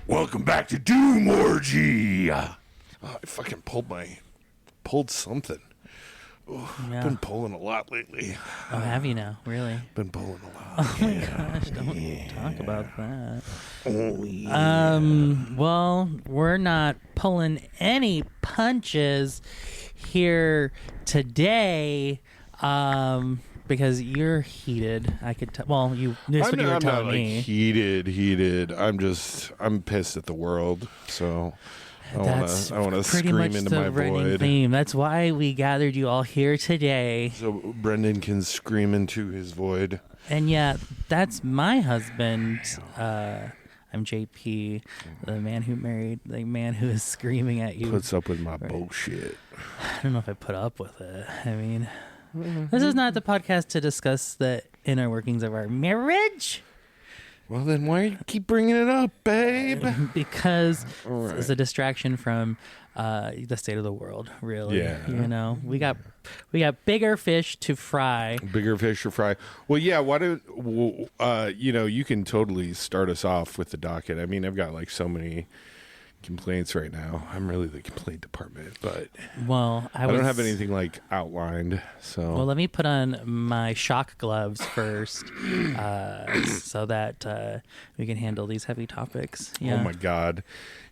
Welcome back to Doom Orgy. I fucking pulled something. Oh, yeah. I've been pulling a lot lately. Oh, have you now? Really? Been pulling a lot. Oh my gosh, don't talk about that. Oh, yeah. Well, we're not pulling any punches here today. Because you're heated. I could tell. Well, this what you were telling me. Heated. I'm pissed at the world. So I want to scream into my void. Theme. That's why we gathered you all here today. So Brendan can scream into his void. And yeah, that's my husband. I'm JP, the man who married the man who is screaming at you. Puts up with my bullshit. I don't know if I put up with it. I mean, this is not the podcast to discuss the inner workings of our marriage. Well, then why you keep bringing it up, babe? Because it's a distraction from the state of the world, really. Yeah. You know, we got bigger fish to fry. Bigger fish to fry. Well, yeah, you can totally start us off with the docket. I mean, I've got like so many complaints right now. I'm really the complaint department, but I don't have anything like outlined. So let me put on my shock gloves first, so that we can handle these heavy topics. Yeah. Oh my God,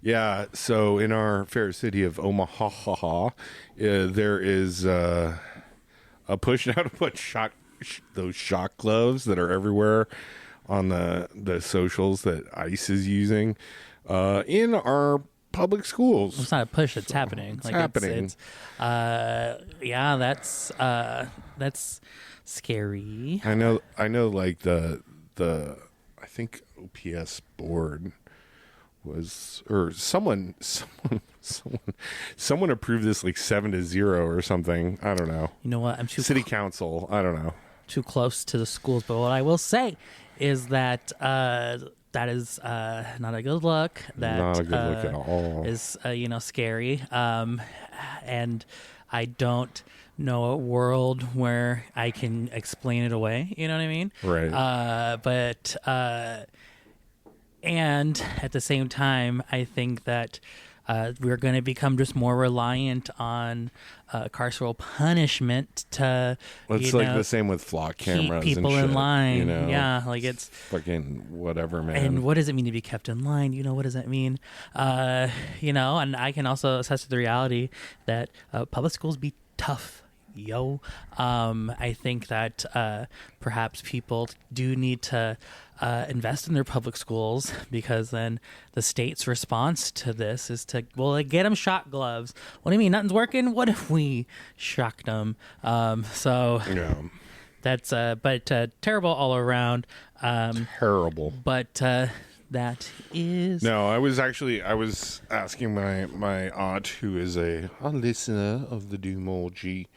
yeah. So in our fair city of Omaha, there is a push now to put those shock gloves that are everywhere on the socials that ICE is using in our public schools. It's not a push; it's happening. It's happening. Yeah, that's scary. I know. Like the I think OPS board was, or someone approved this like 7-0 or something. I don't know. You know what? I'm too city council. I don't know. Too close to the schools, but what I will say is that that is not a good look. That not a good look at all. Is scary. And I don't know a world where I can explain it away. You know what I mean? Right. But and at the same time, I think that we're going to become just more reliant on carceral punishment to. It's like the same with flock cameras. Keep people and shit, in line. You know? Yeah, like it's fucking whatever, man. And what does it mean to be kept in line? What does that mean? And I can also assess the reality that public schools be tough. I think that perhaps people do need to invest in their public schools, because then the state's response to this is to get them shock gloves. What do you mean nothing's working? What if we shocked them? Yeah. That's terrible all around. Terrible. But that is no. I was asking my aunt, who is a listener of the Doom Orgy,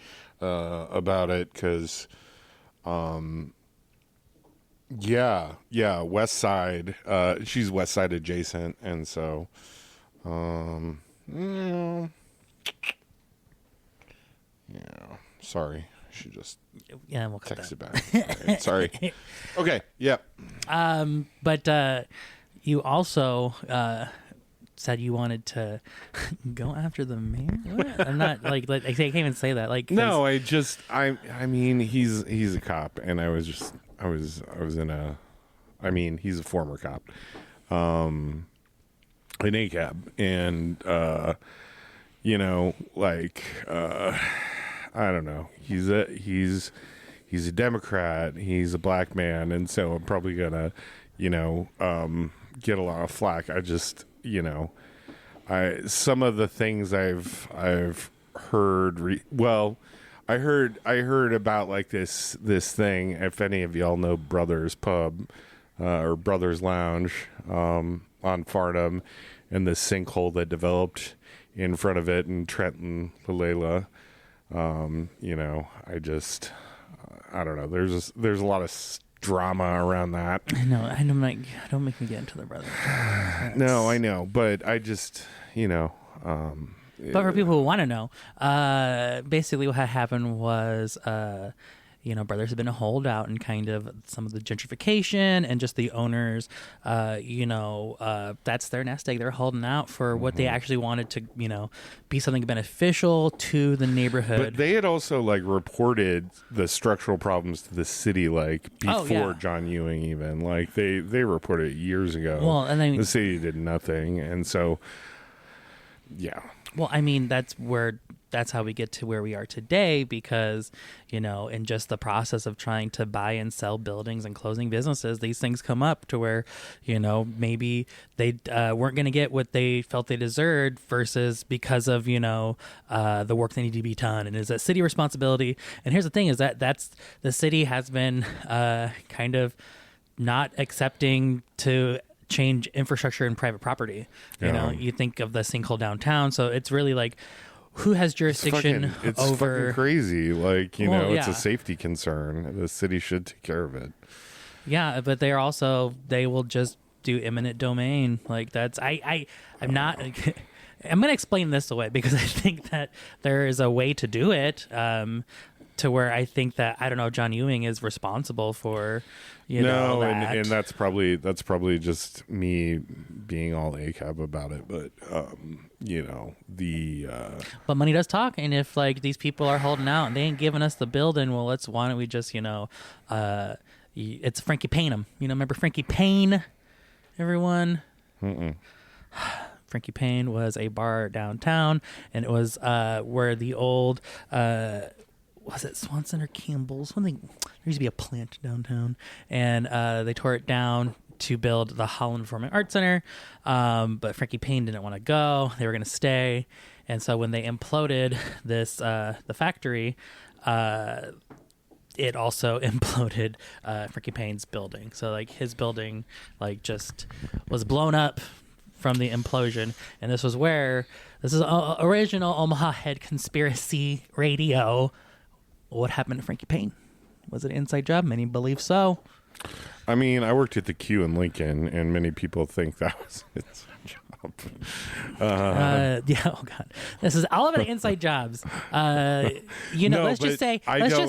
about it, because West Side, she's West Side adjacent, and so sorry, she just we'll cut texted back. Right, sorry. Okay, yep. But you also said you wanted to go after the mayor. What? I'm not like I can't even say that. Like, no, I mean he's a cop, and I was in a. I mean, he's a former cop, in ACAB, and I don't know. He's a Democrat. He's a black man, and so I'm probably gonna, get a lot of flack. I just, some of the things I've heard. I heard about like this thing. If any of y'all know Brothers Pub or Brothers Lounge on Farnham, and the sinkhole that developed in front of it in Trenton, Lelela. I don't know. There's a lot of drama around that. I know. I'm like, don't make me get into the Brothers. No, I know, but I just, but for people who want to know, basically what happened was, brothers have been a holdout in kind of some of the gentrification and just the owners, that's their nest egg. They're holding out for what they actually wanted to, be something beneficial to the neighborhood. But they had also like reported the structural problems to the city like before John Ewing even. Like they reported it years ago. Well, and then the city did nothing, and so yeah. Well, I mean, that's how we get to where we are today because, in just the process of trying to buy and sell buildings and closing businesses, these things come up to where, maybe they weren't going to get what they felt they deserved versus because of, the work that needed to be done. And is that city responsibility? And here's the thing is that's the city has been kind of not accepting to change infrastructure and private property. You think of the sinkhole downtown. So it's really like, who has jurisdiction it's over? Fucking crazy. Like, it's a safety concern. The city should take care of it. Yeah, but they will just do eminent domain. Like that's, I'm not, I'm going to explain this away because I think that there is a way to do it. To where I think that John Ewing is responsible for, that. And that's probably just me being all ACAB about it. But but money does talk, and if like these people are holding out and they ain't giving us the building, well, why don't we just it's Frankie Payne 'em. Remember Frankie Payne, everyone. Frankie Payne was a bar downtown, and it was where the old. Was it Swanson or Campbell's? There used to be a plant downtown, and they tore it down to build the Holland Performing Arts Center. But Frankie Payne didn't want to go; they were going to stay, and so when they imploded this, the factory, it also imploded Frankie Payne's building. So like his building, like just was blown up from the implosion, and this is original Omaha Head Conspiracy Radio. What happened to Frankie Payne? Was it an inside job? Many believe so. I mean, I worked at the Q in Lincoln, and many people think that was its job. Oh God, this is all about inside jobs. Let's just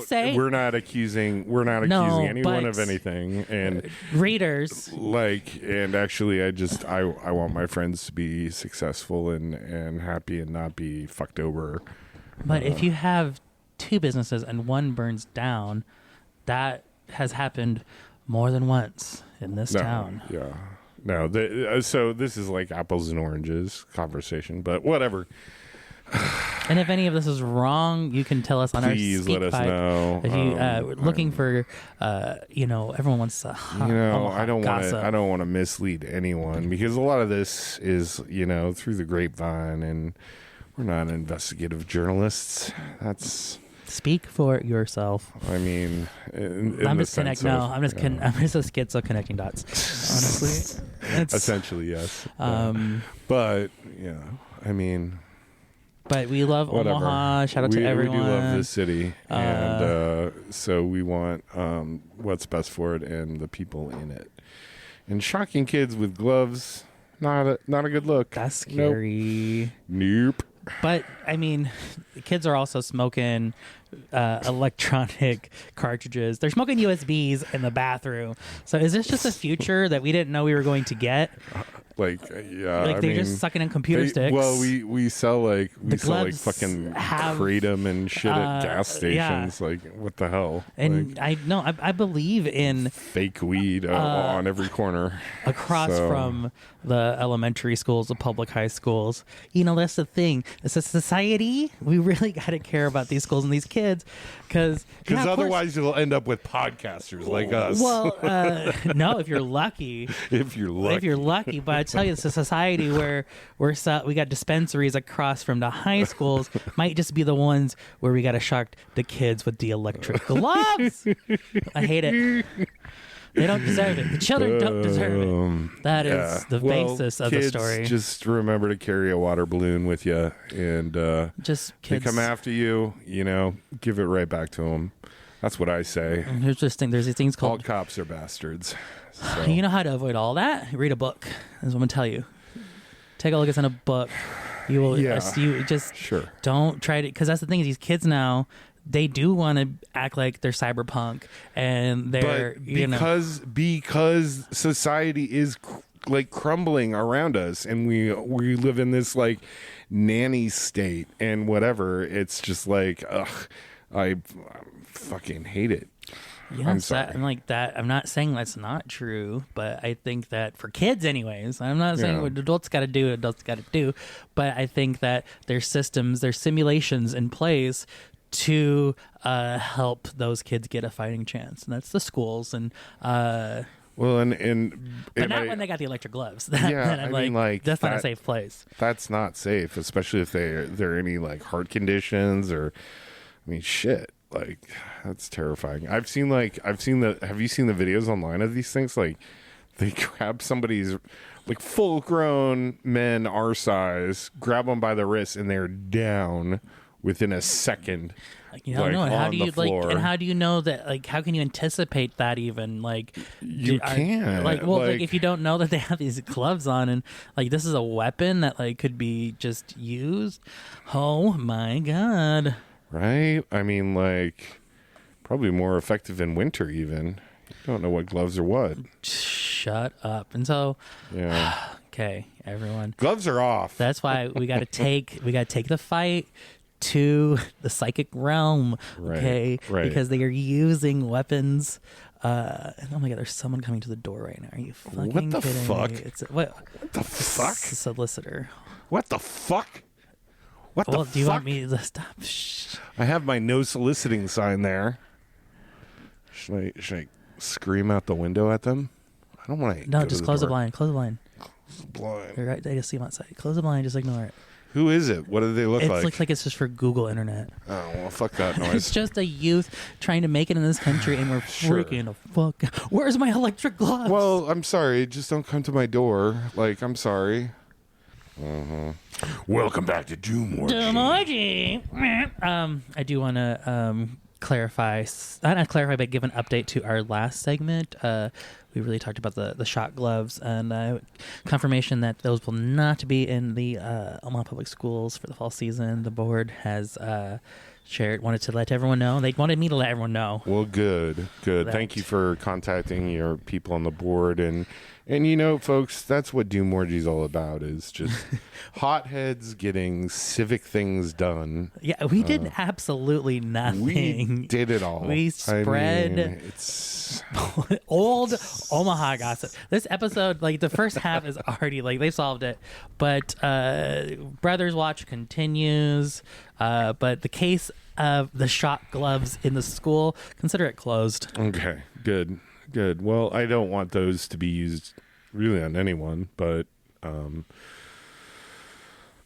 say we're not accusing anyone of anything, and readers and actually, I want my friends to be successful and happy and not be fucked over. But if you have two businesses and one burns down, that has happened more than once in this town. Yeah. No, so this is like apples and oranges conversation, but whatever. And if any of this is wrong, you can tell us on Please our let us know. If you looking for, everyone wants to. I don't want to mislead anyone because a lot of this is through the grapevine, and we're not investigative journalists. Speak for yourself. I mean, I'm just a schizo connecting dots. Honestly, essentially yes. But I mean. But we love whatever. Omaha. Shout out to everyone. We do love this city, and so we want what's best for it and the people in it. And shocking kids with gloves, not a good look. That's scary. Nope. But I mean, the kids are also smoking electronic cartridges. They're smoking USBs in the bathroom. So is this just a future that we didn't know we were going to get? They're just sucking in computer sticks. Well, we sell fucking Kratom and shit at gas stations. Yeah. Like, what the hell? And I believe in fake weed on every corner across from the elementary schools, the public high schools. That's the thing. It's a society. We really got to care about these schools and these kids because otherwise you'll end up with podcasters like us. Well, no, if you're lucky. If you're lucky, but I tell you, it's a society where we got dispensaries across from the high schools. Might just be the ones where we got to shock the kids with the electric gloves. I hate it. They don't deserve it. The children don't deserve it. That is the basis of the story. Just remember to carry a water balloon with you, and they come after you. Give it right back to them. That's what I say. And here's this thing. There's these things called all cops are bastards. So. You know how to avoid all that? Read a book. That's what I'm gonna tell you. Take a look at a book. You will. You just sure. Don't try to, because that's the thing is these kids now. they do want to act like they're cyberpunk, and they're because society is like crumbling around us, and we live in this like nanny state and whatever. It's just like, ugh, I fucking hate it. Yeah, I'm sorry. I'm not saying that's not true, but I think that for kids, anyways, I'm not saying what adults got to do, but I think that there's systems, there's simulations in place to help those kids get a fighting chance, and that's the schools. And but not when they got the electric gloves. I mean, like that's not a safe place. That's not safe, especially if there are any like heart conditions or, I mean, shit. Like, that's terrifying. Have you seen the videos online of these things? Like, they grab somebody's like full grown men our size, grab them by the wrist, and they're down within a second. Like, you don't know. How do you and how do you know that? Like, how can you anticipate that even? Like, you can't. Like if you don't know that they have these gloves on, and like this is a weapon that like could be just used. Oh my god. Right? I mean, like, probably more effective in winter even. You don't know what gloves are what. Shut up. And so, yeah. Okay, everyone. Gloves are off. That's why we got to take the fight to the psychic realm, okay? Right. Because they are using weapons. And oh my god, there's someone coming to the door right now. Are you fucking What the kidding fuck? me? What the fuck? It's a solicitor. What the fuck? What the fuck? Do you want me to stop? Shh. I have my no soliciting sign there. Should I scream out the window at them? I don't want to. No, just close the blind. Close the blind. Close the blind. You're right. I just see them outside. Close the blind. Just ignore it. Who is it? What do they look like? It looks like it's just for Google Internet. Oh, well, fuck that noise. It's just a youth trying to make it in this country, and we're freaking the fuck. Where's my electric gloves? Well, I'm sorry. Just don't come to my door. Like, I'm sorry. Welcome back to Doom Orgy. I do want to clarify, not clarify, but give an update to our last segment. We really talked about the shot gloves, and confirmation that those will not be in the Omaha Public Schools for the fall season. The board has wanted to let everyone know. They wanted me to let everyone know. Well, good. Thank you for contacting your people on the board, and you know, folks, that's what Doom Orgy is all about, is just hotheads getting civic things done. Yeah, we did absolutely nothing. We did it all. We spread it's old Omaha gossip. This episode, like the first half is already like they solved it, but Brothers Watch continues. But the case of the shot gloves in the school, consider it closed. Okay, good. Well, I don't want those to be used really on anyone, but that's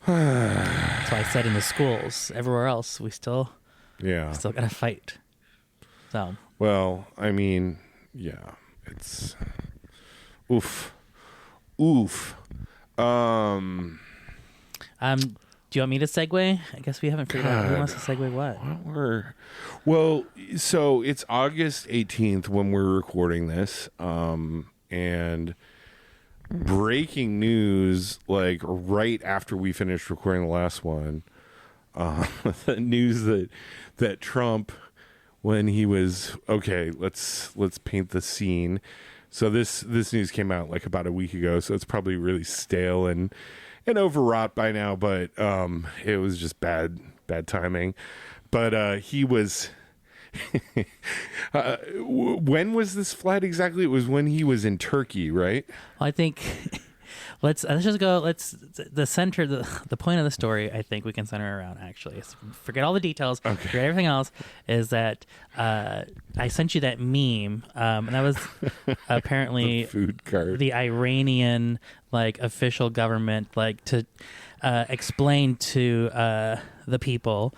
why I said in the schools. Everywhere else, we still gotta fight. So, well, I mean, yeah, it's oof. Do you want me to segue? I guess we haven't figured out who wants to segue what. Well, so it's August 18th when we're recording this, and breaking news, like right after we finished recording the last one, the news that Trump, when he was let's paint the scene. So this news came out like about a week ago, so it's probably really stale and overwrought by now, but it was just bad timing. But he was when was this flight exactly? It was when he was in Turkey, right? Well, I think let's just go. The point of the story, I think we can center around, actually. Forget all the details. Okay. Forget everything else. Is that I sent you that meme, and that was apparently the food cart. The Iranian official government to explain to the people.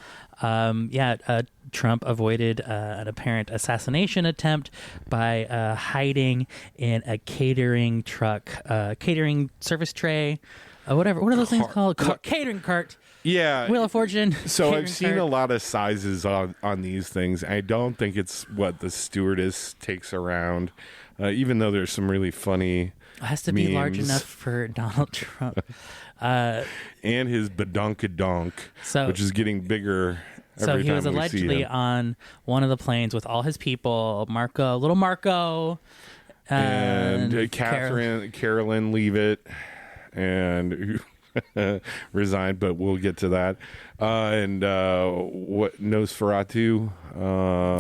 Trump avoided an apparent assassination attempt by hiding in a catering truck, catering service tray, whatever. What are those things called? Catering cart. Yeah. Wheel of Fortune. So I've seen a lot of sizes on these things. I don't think it's what the stewardess takes around, even though there's some really funny It has to memes. be large enough for Donald Trump. And his badonkadonk, which is getting bigger So he was time we see allegedly him. on one of the planes with all his people, little Marco, And Carolyn Leavitt, and resigned, but we'll get to that. And what Nosferatu?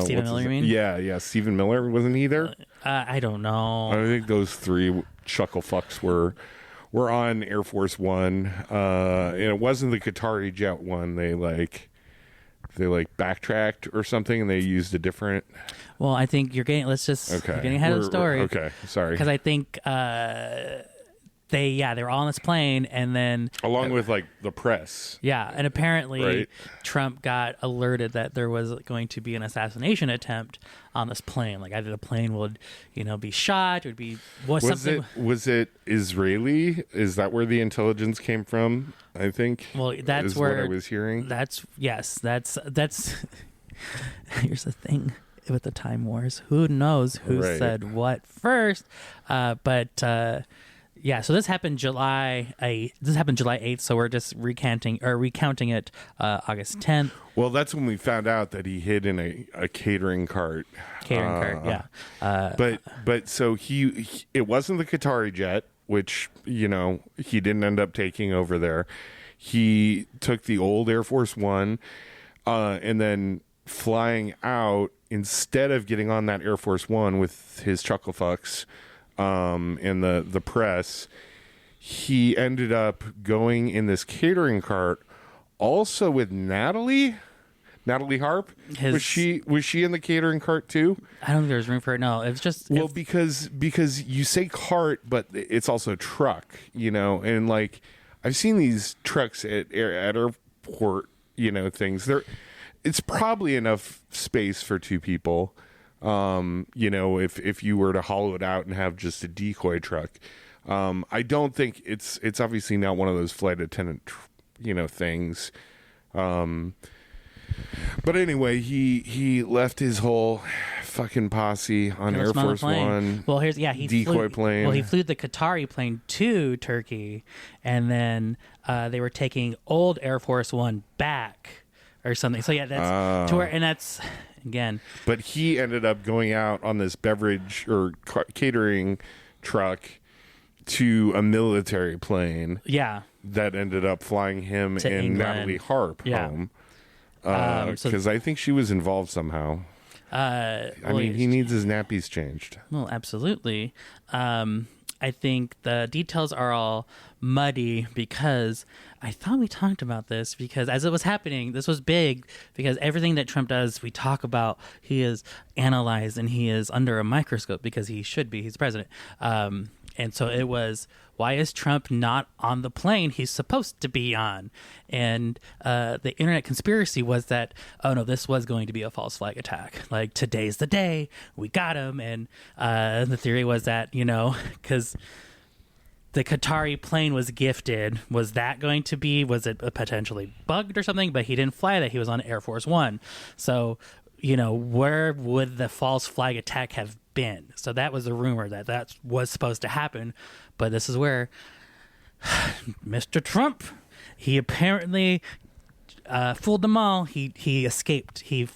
Stephen Miller, you mean? Yeah. Stephen Miller, wasn't he there? I don't know. I think those three chuckle fucks were on Air Force One, and it wasn't the Qatari jet one. They backtracked or something, and they used a different. Well, I think you're getting. You're getting ahead of the story. Okay, sorry. Because I think they were all on this plane, and then along with like the press. Yeah, and apparently Right. Trump got alerted that there was going to be an assassination attempt on this plane. Like either the plane would, be shot, or Was it Israeli? Is that where the intelligence came from? I think. Well, that's is where what I was hearing. That's Here's the thing with the Time Wars. Who knows who Right. said what first? So this happened July 8th. This happened July 8th. So we're just recounting it August 10th. Well, that's when we found out that he hid in a catering cart. Yeah. But so it wasn't the Qatari jet, which he didn't end up taking over there. He took the old Air Force One, and then flying out instead of getting on that Air Force One with his chuckle fucks. In the press, he ended up going in this catering cart, also with Natalie Harp. Was she in the catering cart too? I don't think there was room for it. No, it's just because you say cart, but it's also truck. And like I've seen these trucks at airport. Things there. It's probably enough space for two people. If you were to hollow it out and have just a decoy truck, I don't think it's obviously not one of those flight attendant, things. But anyway, he left his whole fucking posse on Air Force One. Well, he decoy plane. Well, he flew the Qatari plane to Turkey, and then they were taking old Air Force One back or something. So yeah, that's to where, and that's. Again, but he ended up going out on this beverage or catering truck to a military plane. Yeah, that ended up flying him to and England. Natalie Harp home. Because I think she was involved somehow. He needs his nappies changed. Well, absolutely. I think the details are all muddy because I thought we talked about this because as it was happening, this was big because everything that Trump does, we talk about, he is analyzed and he is under a microscope because he should be. He's president. And so it was, why is Trump not on the plane he's supposed to be on? And the internet conspiracy was that, oh no, this was going to be a false flag attack. Like, today's the day, we got him. And the theory was that, because the Qatari plane was gifted, was it potentially bugged or something? But he didn't fly that, he was on Air Force One. So, where would the false flag attack have been? So that was a rumor that was supposed to happen. But this is where Mr. Trump, he apparently fooled them all. He escaped. He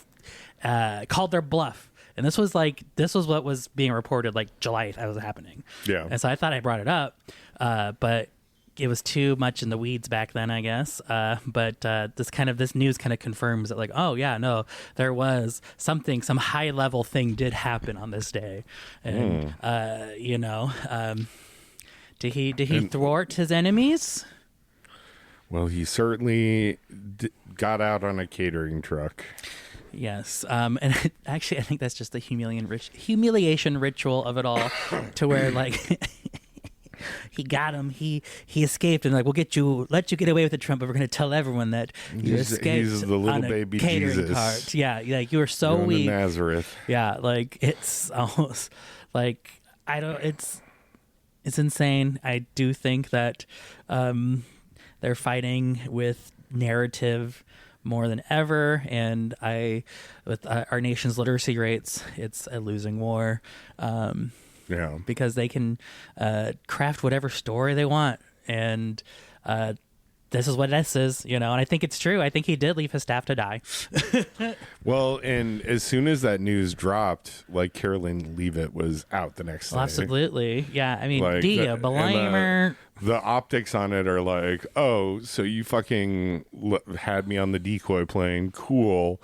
called their bluff. And this was what was being reported like July 8th as it was happening. Yeah. And so I thought I brought it up, but it was too much in the weeds back then, I guess. But this news kind of confirms that, like, oh yeah, no, there was some high level thing did happen on this day, and did he thwart his enemies? Well, he certainly got out on a catering truck. Yes, and actually, I think that's just the humiliation ritual of it all, to where like. He got him. He escaped, and like, let you get away with it, Trump. But we're going to tell everyone that you escaped. He's the little on a baby catering Jesus. cart. Yeah, like you were so Going weak. to Nazareth. Yeah, like it's almost like I don't. It's insane. I do think that they're fighting with narrative more than ever, and with our nation's literacy rates, it's a losing war. Yeah, because they can craft whatever story they want, and this is what this is, and I think it's true. I think he did leave his staff to die. Well, and as soon as that news dropped, like Carolyn Leavitt was out the next day. Absolutely. Yeah. I mean, Like, Dia, blamer. The optics on it are like, oh, so you fucking had me on the decoy plane. Cool.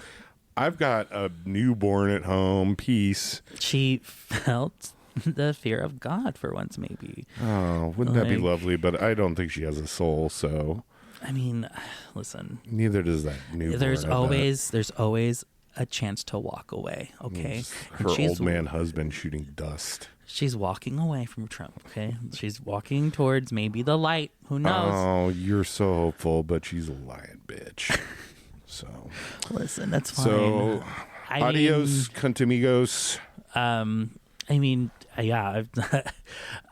I've got a newborn at home. Peace. She felt the fear of God for once, maybe. Oh, wouldn't that be lovely? But I don't think she has a soul, so. I mean, listen. Neither does that newborn. There's always a chance to walk away, okay? Her old man husband shooting dust. She's walking away from Trump, okay? She's walking towards maybe the light. Who knows? Oh, you're so hopeful, but she's a lying bitch. So. Listen, that's fine. So, adios, contamigos. I mean, yeah.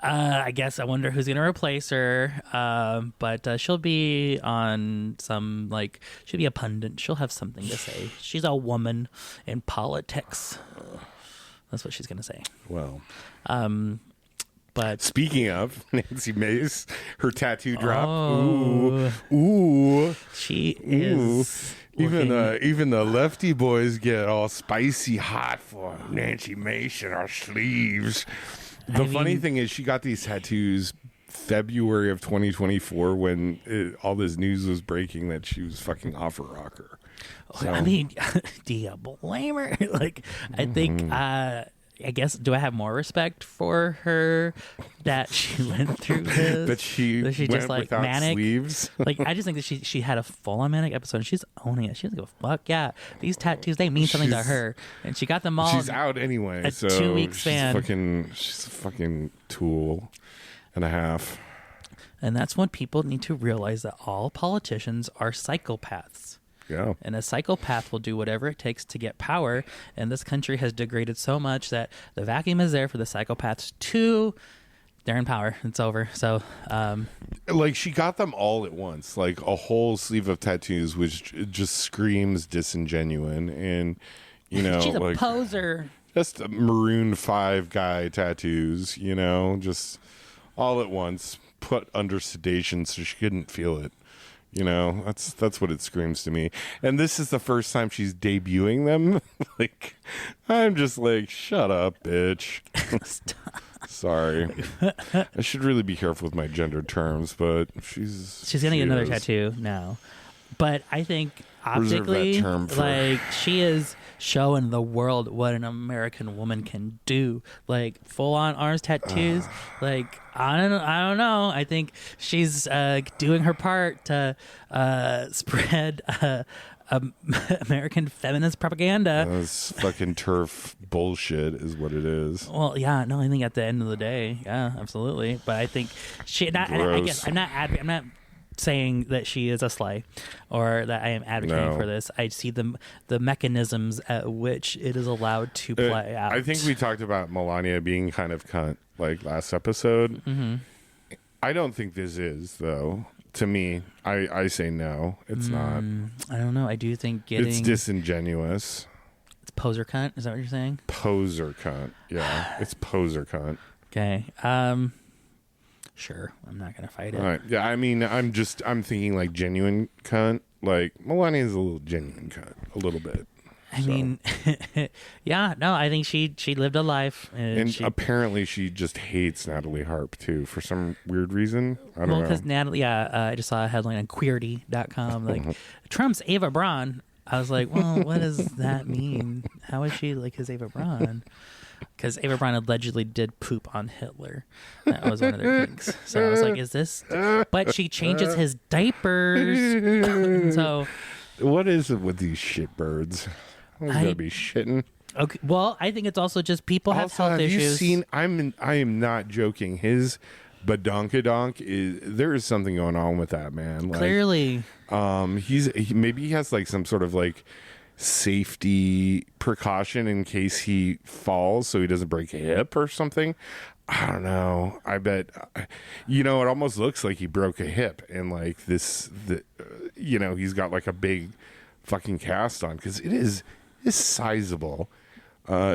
I guess I wonder who's going to replace her. But she'll be on some, she'll be a pundit. She'll have something to say. She's a woman in politics. That's what she's going to say. Well. But speaking of Nancy Mace, her tattoo drop. Oh, ooh. She is. Even the lefty boys get all spicy hot for Nancy Mace in our sleeves. The funny thing is, she got these tattoos February of 2024 when all this news was breaking that she was fucking off her rocker. So. I mean, do you blame her? I think. I guess, do I have more respect for her that she went through this? that she went just without manic sleeves? I just think that she had a full-on manic episode and she's owning it. She doesn't give a fuck. Yeah, these tattoos, they mean something to her. And she got them all. She's out anyway. A so 2-week span. She's a fucking tool and a half. And that's when people need to realize that all politicians are psychopaths. Yeah. And a psychopath will do whatever it takes to get power. And this country has degraded so much that the vacuum is there for the psychopaths to. They're in power. It's over. So, she got them all at once, like a whole sleeve of tattoos, which just screams disingenuine. And, she's a poser. Just a Maroon 5 guy tattoos, just all at once, put under sedation so she couldn't feel it. That's what it screams to me. And this is the first time she's debuting them. I'm just shut up, bitch. Sorry. I should really be careful with my gender terms, but she's gonna get another tattoo now. But I think optically, she is showing the world what an American woman can do. Full on arms tattoos. I don't know. I think she's doing her part to spread American feminist propaganda. This fucking TERF bullshit is what it is. Well, yeah, no, I think at the end of the day, yeah, absolutely. But I think I guess I'm not saying that she is a slay or that I am advocating for this. I see the mechanisms at which it is allowed to play out. I think we talked about Melania being kind of cunt last episode. Mm-hmm. I don't think this is, though. To me, I say no. It's not. I don't know. I do think it's disingenuous. It's poser cunt. Is that what you're saying? Poser cunt. Yeah, it's poser cunt. Okay. Sure. I'm not gonna fight it. All right. Yeah. I mean, I'm thinking genuine cunt. Melania is a little genuine cunt, a little bit. I mean, yeah, no, I think she lived a life. And apparently she just hates Natalie Harp, too, for some weird reason. I don't know. Well, because Natalie, I just saw a headline on Queerty.com, Trump's Ava Braun. I was like, well, what does that mean? How is she his Ava Braun? Because Ava Braun allegedly did poop on Hitler. That was one of their kinks. So I was like, is this... But she changes his diapers. So... What is it with these shitbirds? Who's gonna be shitting? Okay. Well, I think it's also just people have health issues. You seen? I am not joking. His badonkadonk is there is something going on with that man. Clearly, maybe he has some sort of safety precaution in case he falls, so he doesn't break a hip or something. I don't know. I bet it almost looks like he broke a hip and he's got a big fucking cast on because it's sizable.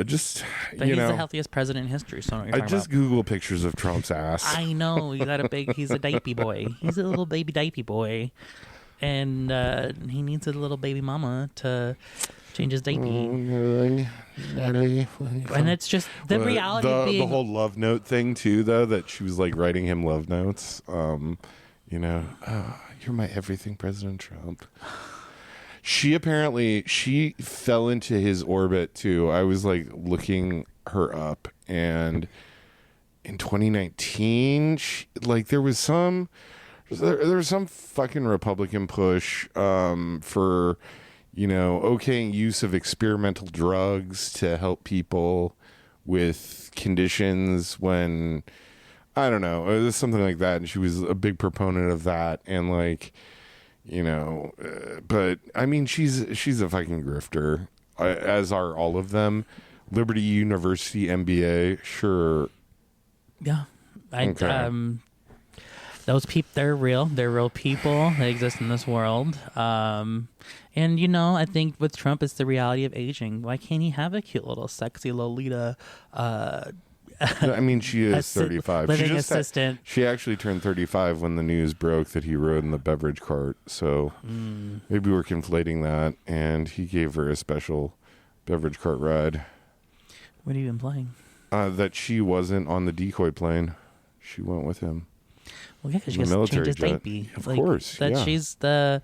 Just But he's the healthiest president in history. So I know what you're talking just about. Google pictures of Trump's ass. I know he's a diaper boy. He's a little baby diaper boy, and he needs a little baby mama to change his diaper. And it's just the reality being the whole love note thing too, though, that she was like writing him love notes. You're my everything, President Trump. She fell into his orbit too. I was like looking her up, and in 2019, there was some fucking Republican push for okaying use of experimental drugs to help people with conditions when I don't know, it was something like that, and she was a big proponent of that, and but I mean, she's a fucking grifter, as are all of them. Liberty University MBA, sure. Yeah, those people, they're real. They're real people. They exist in this world. And I think with Trump, it's the reality of aging. Why can't he have a cute little sexy Lolita? I mean, she is 35. Living assistant. She actually turned 35 when the news broke that he rode in the beverage cart. So maybe we're conflating that. And he gave her a special beverage cart ride. What have you been playing? That she wasn't on the decoy plane. She went with him. Well, yeah, because she has to change his diaper. Of course. That she's the...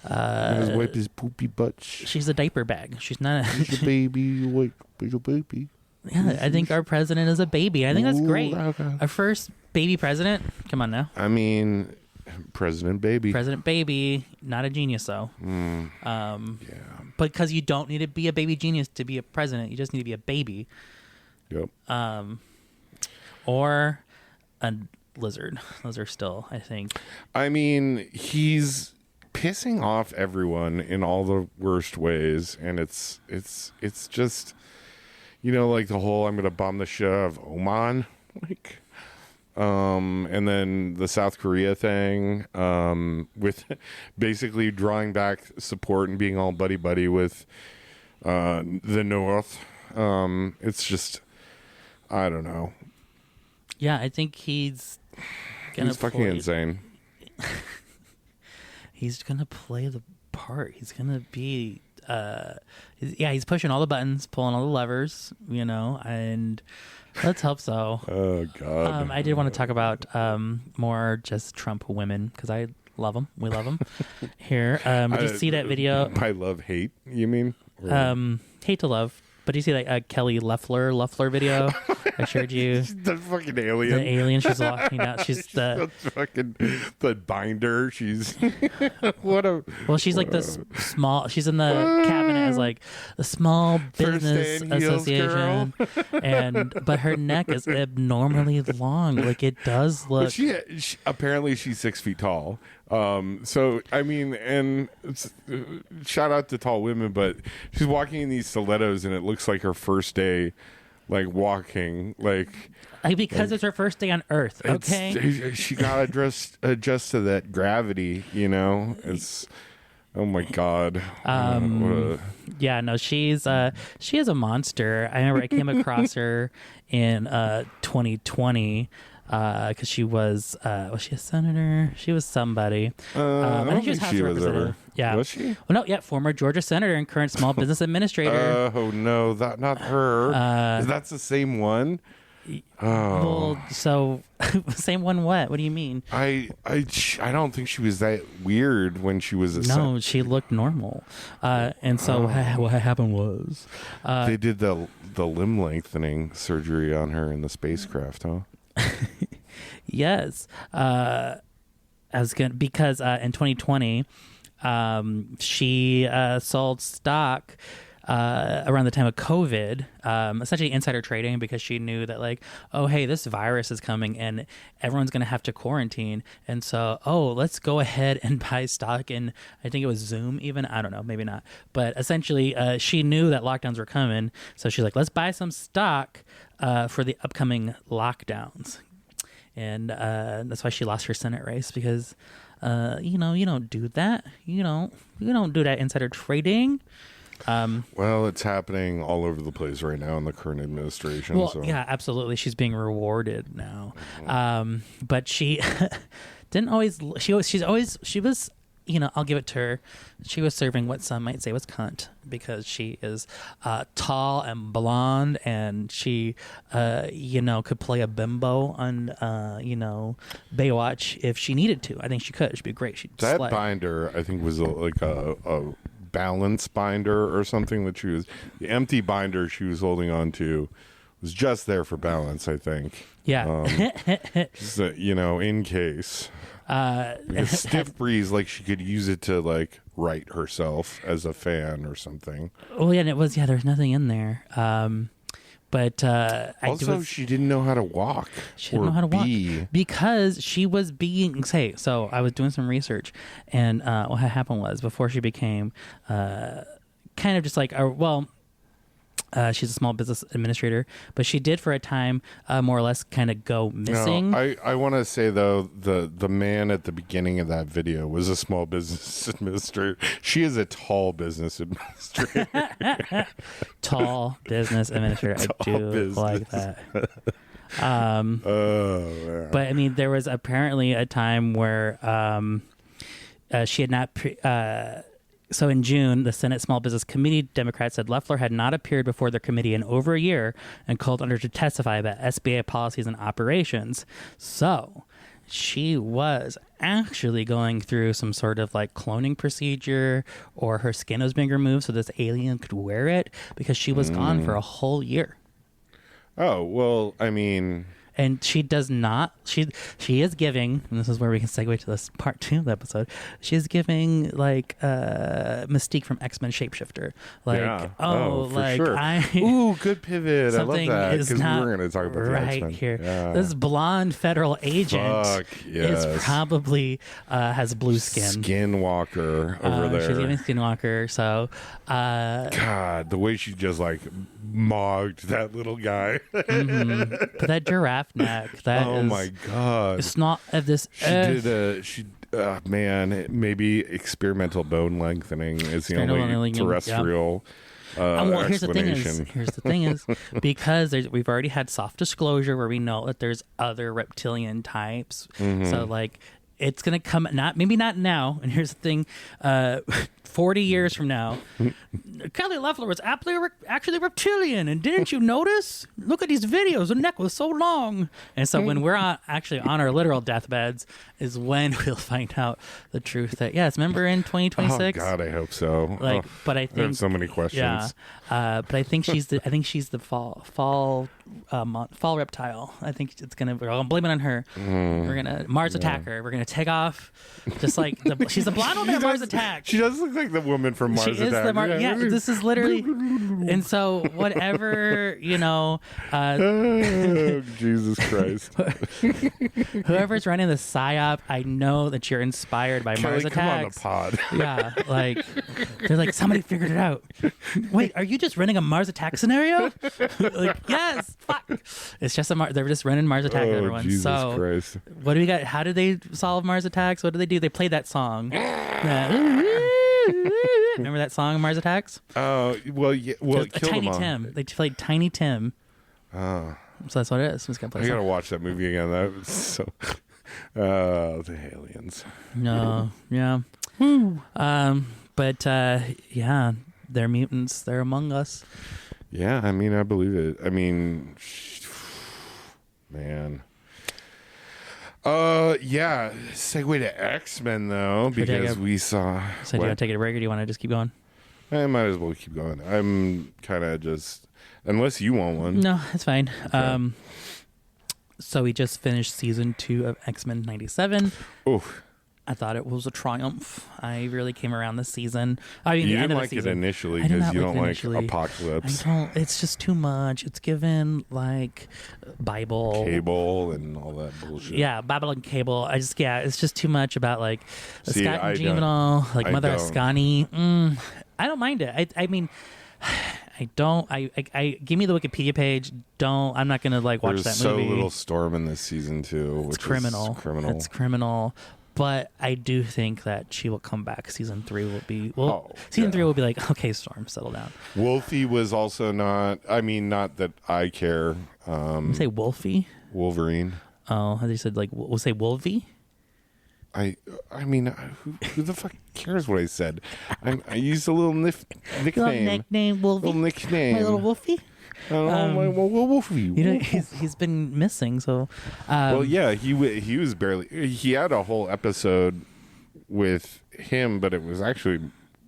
He's wipe his poopy butt. She's a diaper bag. She's not She's a baby. White little baby. Yeah, I think our president is a baby. I think that's great. Our first baby president. Come on now. I mean, President Baby. President Baby, not a genius though. Yeah. Because you don't need to be a baby genius to be a president. You just need to be a baby. Yep. Or a lizard. Those are still, I think. I mean, he's pissing off everyone in all the worst ways, and it's just. Like the whole I'm going to bomb the shit out of Oman, and then the South Korea thing, with basically drawing back support and being all buddy with the North. It's just, I don't know. Yeah, I think he's fucking insane. He's going to play the part. He's going to be... he's pushing all the buttons, pulling all the levers, and let's hope so. Oh God! I did want to talk about more just Trump women because I love them. We love them here. Did you see that video? By love, hate, you mean? Hate to love. But do you see a Kelly Loeffler video? I showed you. The fucking alien. The alien. She's walking out. She's the fucking the binder. She's what a. Well, she's like this small. She's in the cabinet as like the Small Business Association, but her neck is abnormally long. Like it does look. She apparently she's 6 feet tall. So I mean, and shout out to tall women, but she's walking in these stilettos, and it looks like her first day, walking, because it's her first day on Earth. Okay, she got adjust to that gravity. It's oh my God. Yeah, no, she is a monster. I remember I came across her in 2020. Because she was she a senator? She was somebody. I think she was House Representative. Yeah. Was she? Well, no, yeah, former Georgia senator and current small business administrator. Oh no, not her. That's the same one. Well, so same one. What? What do you mean? I don't think she was that weird when she was No, she looked normal. And so what happened was they did the limb lengthening surgery on her in the spacecraft, huh? Yes. Because in 2020, she sold stock around the time of COVID, essentially insider trading, because she knew that oh, hey, this virus is coming and everyone's going to have to quarantine. And so, let's go ahead and buy stock in, I think it was Zoom even. I don't know, maybe not. But essentially, she knew that lockdowns were coming. So she's like, let's buy some stock for the upcoming lockdowns. And that's why she lost her Senate race, because, you don't do that. You don't do that insider trading. Well, it's happening all over the place right now in the current administration. Well, so. yeah, absolutely. She's being rewarded now. But she didn't always. She was. I'll give it to her. She was serving what some might say was cunt because she is tall and blonde, and she, could play a bimbo on, Baywatch if she needed to. I think she could. She'd be great. She'd That slay. binder, I think, was like a balance binder or something that she was. The empty binder she was holding on to was just there for balance, I think. Yeah. Just, in case. Like a stiff breeze, like she could use it to like right herself as a fan or something. Oh yeah, and it was there's nothing in there. But also she didn't know how to walk. She didn't know how to walk because she was being so I was doing some research, and what had happened was before she became kind of just like she's a small business administrator, but she did for a time more or less kind of go missing. No, I want to say, though, the man at the beginning of that video was a small business administrator. She is a tall business administrator. Tall business administrator. I do like that. But I mean, there was apparently a time where she had not... So in June, the Senate Small Business Committee Democrats said Loeffler had not appeared before their committee in over a year and called on her to testify about SBA policies and operations. So she was actually going through some sort of like cloning procedure, or her skin was being removed so this alien could wear it, because she was gone for a whole year. Oh, well, I mean... And she does not. She is giving, and this is where we can segue to this part 2 of the episode. She is giving like Mystique from X-Men Shapeshifter. Like, for sure. Ooh, good pivot. I love that, because we were going to talk about the X-Men here. Yeah. This blonde federal agent yes. is probably has blue skin. Skinwalker over there. She's giving Skinwalker. So, God, the way she just like mogged that little guy. But that giraffe neck. That my God. It's not of this. Maybe experimental bone lengthening is the only terrestrial here's explanation. the thing is because we've already had soft disclosure where we know that there's other reptilian types. So like it's gonna come maybe not now. And here's the thing: 40 years from now, Kelly Loeffler was actually reptilian, and didn't you notice? Look at these videos; the neck was so long. And so when we're actually on our literal deathbeds, is when we'll find out the truth. That remember in 2026? Oh God, I hope so. But I think I have so many questions. Yeah, but I think she's the fall reptile. I think we're gonna blame it on her. We're gonna Mars attack her. We're gonna take off, just like she's the blonde woman at Mars Attack. She does look like the woman from Mars Attack. She is the this is literally, and so whatever oh, Jesus Christ. Whoever's running the psyop, I know that you're inspired by Kelly, Mars Attacks. come on the pod. Yeah, like they're like, somebody figured it out. Wait, are you just running a Mars Attack scenario? Like, yes, fuck. It's just they're just running Mars Attack, everyone. Jesus so Christ. what do we got? How do they solve Mars Attacks? What do they do? They play that song. Remember that song, Mars Attacks? Oh, well, yeah. Well, it killed Tiny them all. Tim. They played Tiny Tim. So that's what it is. I gotta watch that movie again. That was so. The aliens. No, yeah. But they're mutants. They're among us. Yeah, I mean, I believe it. I mean, man. Yeah. Segue to X-Men though, because we saw. So do you want to take a break, or do you want to just keep going? I might as well keep going. I'm kind of just, unless you want one. No, it's fine. Okay. So we just finished season 2 of X-Men 97. Oof. I thought it was a triumph. I really came around this season. I mean, you the end didn't of the like season. it initially because you don't like Apocalypse. It's just too much. It's given like Bible, Cable, and all that bullshit. Yeah, Bible and Cable. It's just too much about like Scott and Juvenile, like Mother Ascani. I don't mind it. I mean, I don't. I give me the Wikipedia page. I'm not gonna like watch that movie. There's so little Storm in this season too, which is criminal. It's criminal. But I do think that she will come back. Season 3 will be season yeah. 3 will be like, okay, Storm, settle down. Wolfie was also not. I mean, not that I care. You say Wolfie? Wolverine. Oh, they said like we'll say Wolvie. I mean, who the fuck cares what I said? I used a little nickname. Little nickname, Wolfie. Little nickname. My little Wolfie. My Wolfie. You know, he's been missing. So, well, yeah, he was barely. He had a whole episode with him, but it was actually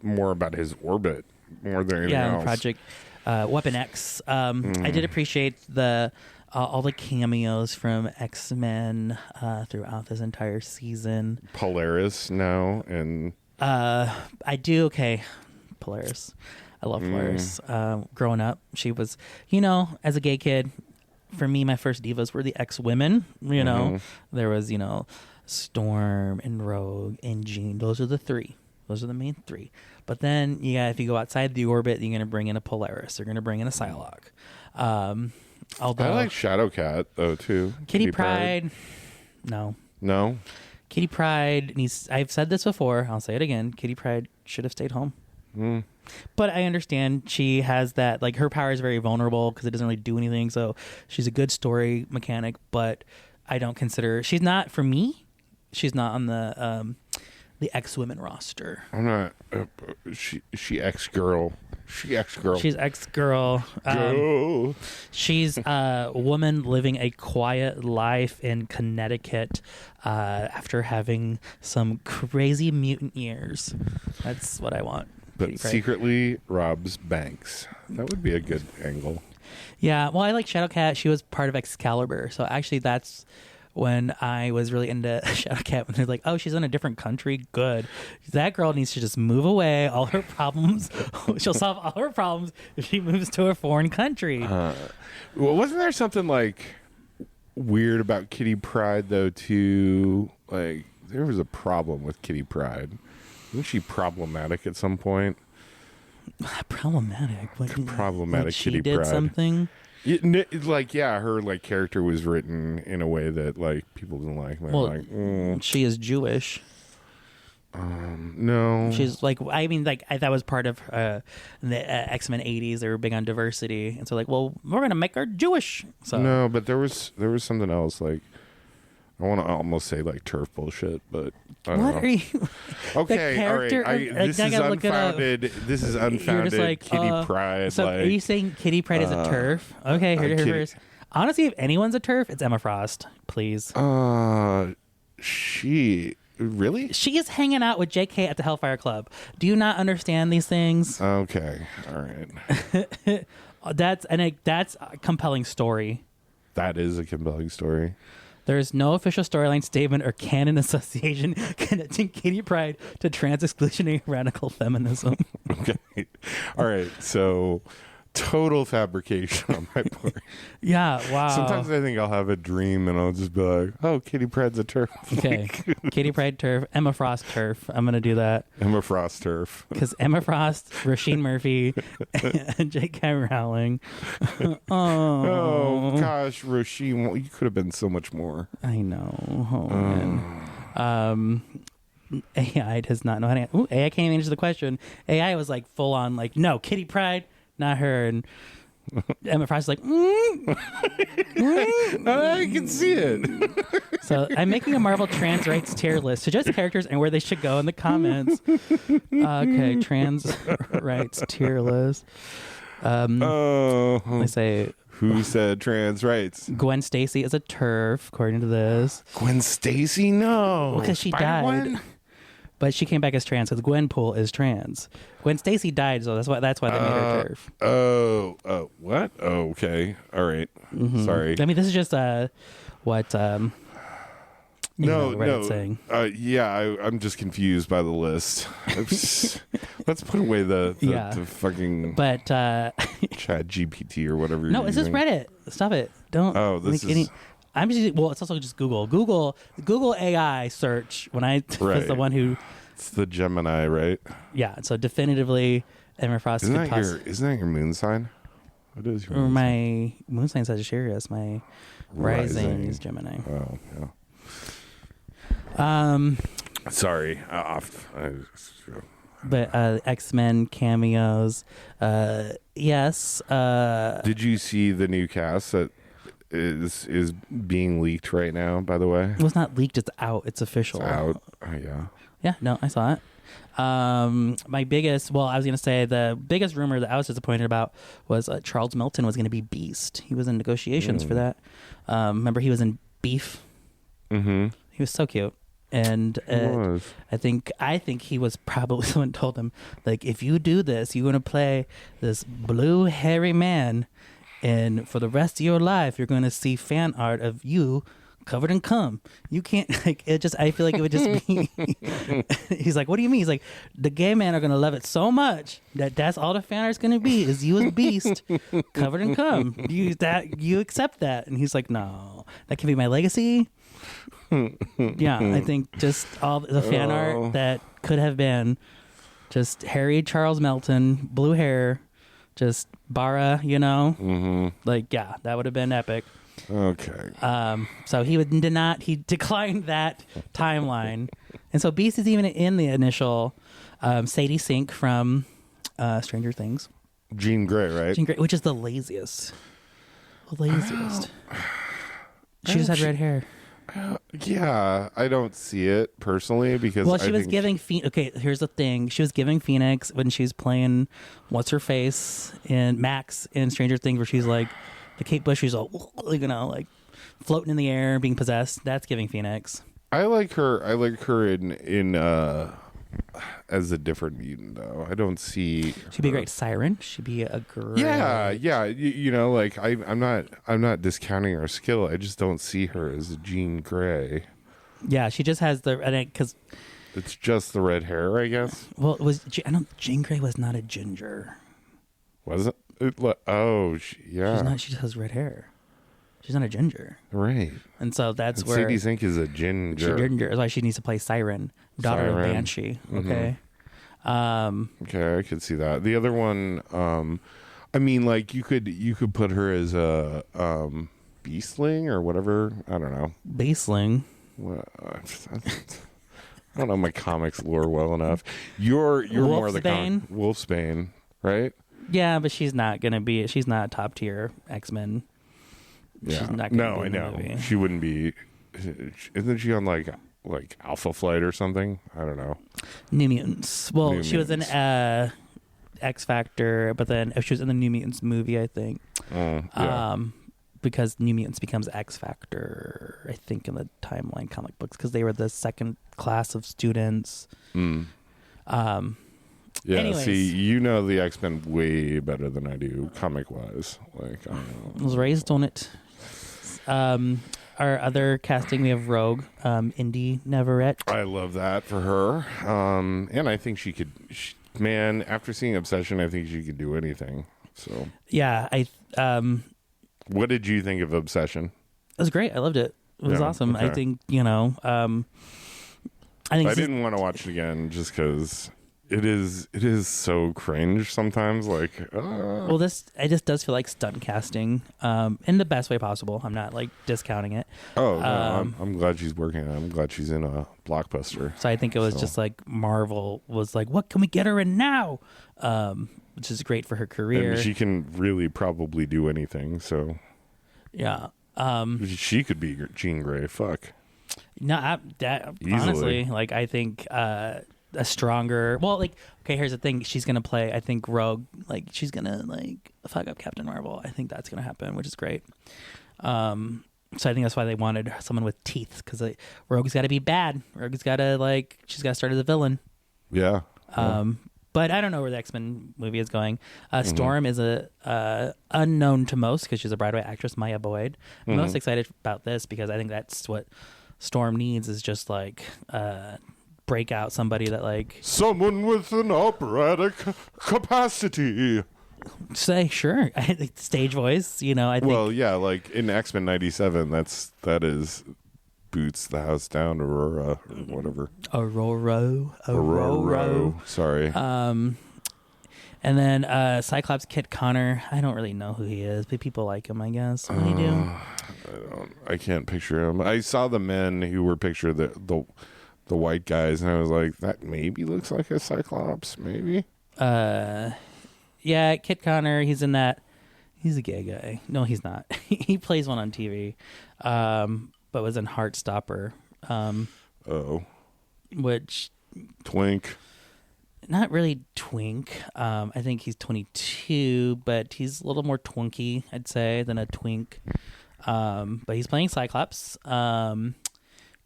more about his orbit more than anything else. Project Weapon X. I did appreciate all the cameos from X-Men throughout this entire season. Polaris now, and I do. Okay, Polaris. I love Polaris. Growing up, she was, as a gay kid, for me, my first divas were the X-Women. There was, Storm and Rogue and Jean. Those are the three. Those are the main three. But then, if you go outside the orbit, you're going to bring in a Polaris. You're going to bring in a Psylocke. Although I like Shadowcat though too. Kitty Pryde. No. Kitty Pryde needs. I've said this before. I'll say it again. Kitty Pryde should have stayed home. But I understand she has that. Like her power is very vulnerable because it doesn't really do anything. So she's a good story mechanic, but I don't consider she's not for me. She's not on the X-Women roster. I'm not. She X-girl. She's X-girl. She's a woman living a quiet life in Connecticut after having some crazy mutant years. That's what I want. But secretly robs banks. That would be a good angle. Yeah, well, I like Shadowcat. She was part of Excalibur. So actually that's when I was really into Shadowcat, when they're like, oh, she's in a different country. Good. That girl needs to just move away. All her problems, she'll solve all her problems if she moves to a foreign country. Well, wasn't there something like weird about Kitty Pryde though too? Like there was a problem with Kitty Pryde. Wasn't she problematic at some point? Problematic? Problematic she Kitty did Pryde. Something? Her character was written in a way that people didn't like. She is Jewish. No, she's that was part of the X-Men 80s. They were big on diversity, and so we're gonna make her Jewish. So no, but there was something else. I want to almost say TERF bullshit, but I don't know. Are you? Okay, all right. This is unfounded. This is unfounded. You're just Kitty Pryde. So are you saying Kitty Pryde is a TERF? Okay, heard it here first. Honestly, if anyone's a TERF, it's Emma Frost. Please. She really? She is hanging out with JK at the Hellfire Club. Do you not understand these things? Okay, all right. That's a compelling story. That is a compelling story. There is no official storyline statement or canon association connecting Kitty Pryde to trans-exclusionary radical feminism. Okay. All right. So, total fabrication on my part. Yeah, wow. Sometimes I think I'll have a dream and I'll just be like, oh, Kitty Pryde's a TERF. Okay. Kitty Pryde TERF, Emma Frost TERF. I'm going to do that. Emma Frost TERF. Because Emma Frost, Rasheen Murphy, and J.K. Rowling. Oh, gosh, Rasheen, you could have been so much more. I know. Oh, man. AI does not know how to... Ooh, AI can't even answer the question. AI was full on no, Kitty Pryde, not her. And Emma Frost is I can see it. So I'm making a Marvel trans rights tier list. Suggest characters and where they should go in the comments. Okay, trans rights tier list. They say... Who said trans rights? Gwen Stacy is a TERF, according to this. Gwen Stacy? No. Because she died. One? But she came back as trans because Gwenpool is trans. Gwen Stacy died, so that's why they made her TERF. Oh, what? Oh, okay. All right. Mm-hmm. Sorry. I mean, this is just what No. saying. I'm just confused by the list. Let's put away the fucking Chat GPT or whatever. No, it's just Reddit. Stop it. Don't. Oh, this is. I'm just. Well, it's also just Google. Google AI search. When I was the one who. It's the Gemini, right? Yeah. So definitively, Emma Frost. Isn't that your moon sign? What is your my moon sign? Sagittarius. My rising is Gemini. Oh, yeah. Sorry, off. But X-Men cameos, yes. Did you see the new cast that is being leaked right now? By the way, It was not leaked; it's out. It's official. It's out. Yeah. Yeah, no, I saw it. My biggest, well, I was going to say the biggest rumor that I was disappointed about was Charles Melton was going to be Beast. He was in negotiations for that. Remember, he was in Beef. Mm-hmm. He was so cute. And I think he was probably someone told him, like, if you do this, you're going to play this blue hairy man, and for the rest of your life, you're going to see fan art of you covered in cum. You can't, like, it just, I feel like it would just be, he's like, what do you mean? He's like, the gay men are going to love it so much that's all the fan art's going to be is you as Beast covered in cum. You accept that? And he's like, no, that can be my legacy. Yeah, I think just all the fan art that could have been just hairy Charles Melton, blue hair, just Bara, like, yeah, that would have been epic. Okay. So he declined that timeline, and so Beast is even in the initial Sadie Sink from Stranger Things. Jean Grey, right? Jean Grey, which is the laziest. She just had red hair. Yeah, I don't see it personally because she was giving okay, here's the thing. She was giving Phoenix when she was playing what's her face in Max in Stranger Things, where she's like the Kate Bush, she's all like floating in the air, being possessed. That's giving Phoenix. I like her in as a different mutant though. I don't see she'd be a great siren. She'd be a great like I'm not discounting her skill. I just don't see her as Jean Grey. Yeah, she just has because it's just the red hair, I guess. Well, Jean Grey was not a ginger. Was it? Yeah. She just has red hair. She's not a ginger. Right. And so that's where Sadie Sink is a ginger. That's why she needs to play Siren, daughter of Banshee. Okay. Mm-hmm. Okay, I could see that. The other one, I mean, like you could put her as a beastling or whatever. I don't know. Baseling. I don't know my comics lore well enough. You're more of the Wolfsbane, right? Yeah, but she's not top tier X-Men. Yeah. She's not no, I know. Movie. She wouldn't be. Isn't she on like Alpha Flight or something? I don't know. New Mutants. Well, she was in X Factor, but then she was in the New Mutants movie, I think. Yeah. Because New Mutants becomes X Factor, I think, in the timeline comic books, because they were the second class of students. Yeah, anyways. See, the X-Men way better than I do, comic-wise. Like, I don't know. I was raised on it. Our other casting, we have Rogue, Indy Navarrete. I love that for her. And I think she could, after seeing Obsession, I think she could do anything. So yeah, what did you think of Obsession? It was great. I loved it. It was awesome. Okay. I think, I didn't want to watch it again just because it is so cringe sometimes. Like, well, it just does feel like stunt casting, in the best way possible. I'm not like discounting it. Oh, no, I'm glad she's working. I'm glad she's in a blockbuster. So I think it was just like Marvel was like, what can we get her in now? Which is great for her career. And she can really probably do anything. So yeah, she could be Jean Grey. Fuck. No, honestly, like I think a stronger. Well, like okay, here's the thing: she's gonna play. I think Rogue. Like she's gonna like fuck up Captain Marvel. I think that's gonna happen, which is great. So I think that's why they wanted someone with teeth, because Rogue's got to be bad. Rogue's got to she's got to start as a villain. Yeah. But I don't know where the X-Men movie is going. Storm is a unknown to most because she's a Broadway actress, Maya Boyd. I'm most excited about this because I think that's what Storm needs, is just like break out somebody that like someone with an operatic capacity. Say sure, stage voice. I think. Well, yeah, like in X-Men '97, that is Boots the House Down, Aurora, or whatever. Aurora. Sorry. And then Cyclops Kit Connor. I don't really know who he is, but people like him, I guess. What do you do? I can't picture him. I saw the men who were pictured, the white guys, and I was like, that maybe looks like a Cyclops, maybe. Yeah, Kit Connor, he's in that. He's a gay guy. No, he's not. He plays one on TV, but was in Heartstopper. Which Twink. Not really twink. I think he's 22, but he's a little more twinky, I'd say, than a twink. But he's playing Cyclops.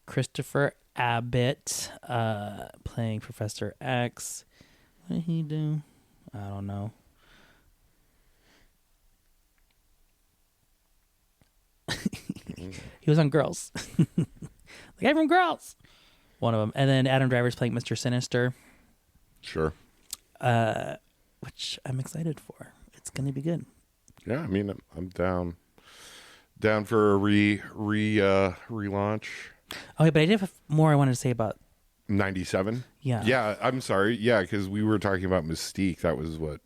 Christopher Abbott playing Professor X. What did he do? I don't know. He was on Girls. The guy from Girls. One of them. And then Adam Driver's playing Mr. Sinister. Sure. Which I'm excited for. It's going to be good. Yeah, I mean, I'm down for a relaunch. Okay, but I did have more I wanted to say about 97. Yeah, I'm sorry. Yeah, because we were talking about Mystique. That was what